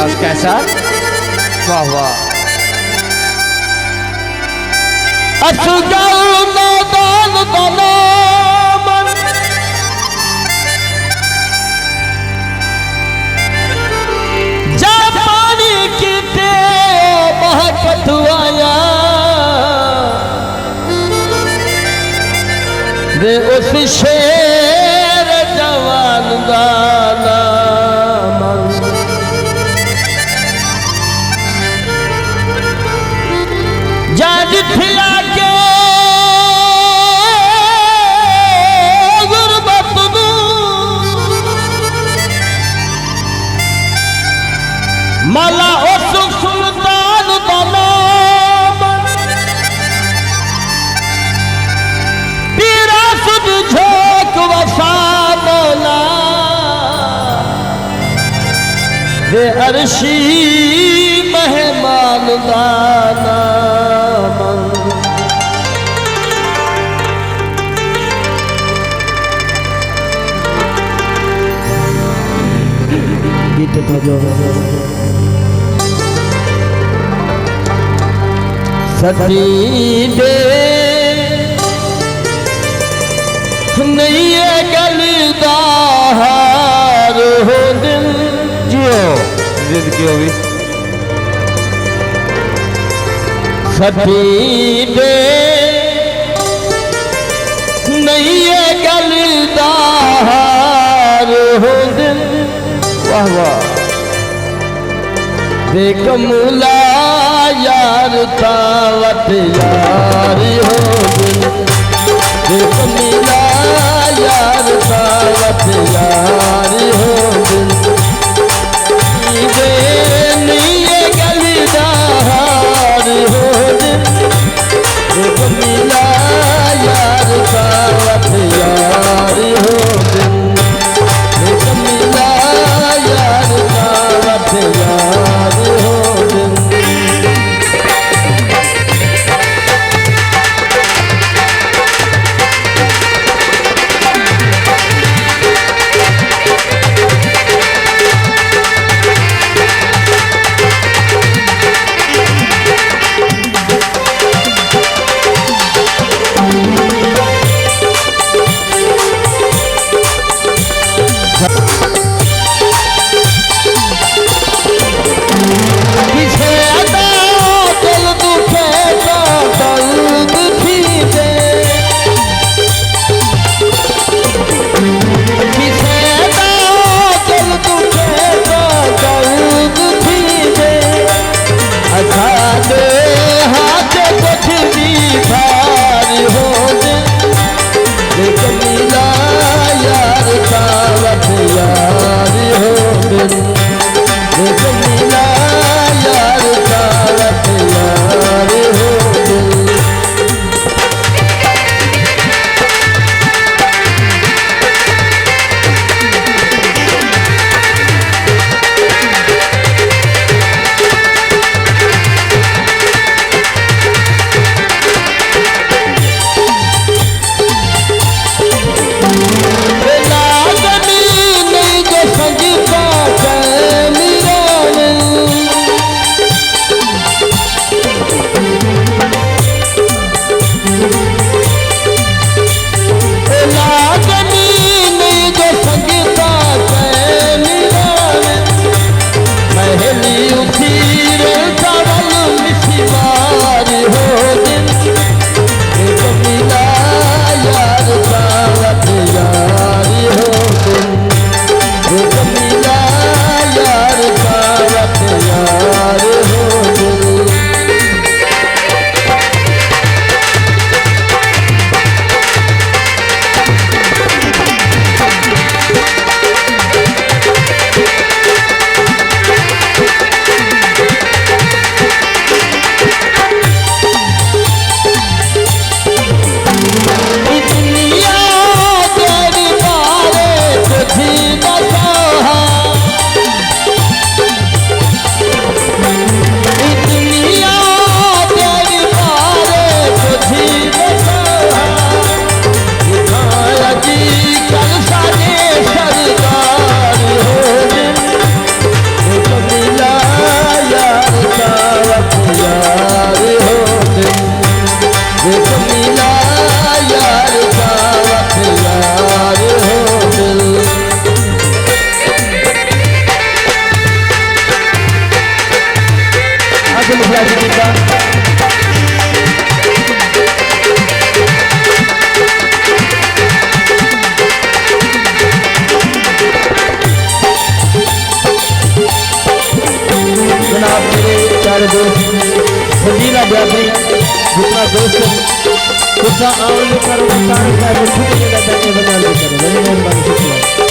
विकास कैसा वाह वाह जा पानी की महकतवाया वे उस शेर जवान दाना जाज खिला के गुरबत माला उस सुल्तान दाना पीरा सुध झोंक वफा मौला वे अर्शी मेहमान दाना गीत था जो सती दे नहीं है गलदार हो दिल जियो जिद की होगी सती दे नहीं है गलदार हो दिल वाह वाह देख मुला यार तावत यार हो दिल देख मिला यार तावत यार हो दिल नहीं है गलदार हो दिल देख मिला यार तावत यार हो दिल देख मिला यार तावत यार हो दिल दोस्त कुछ आवली करो सारे सारे छुट्टी का बना ले करे मेरी मेहरबानी शुक्रिया।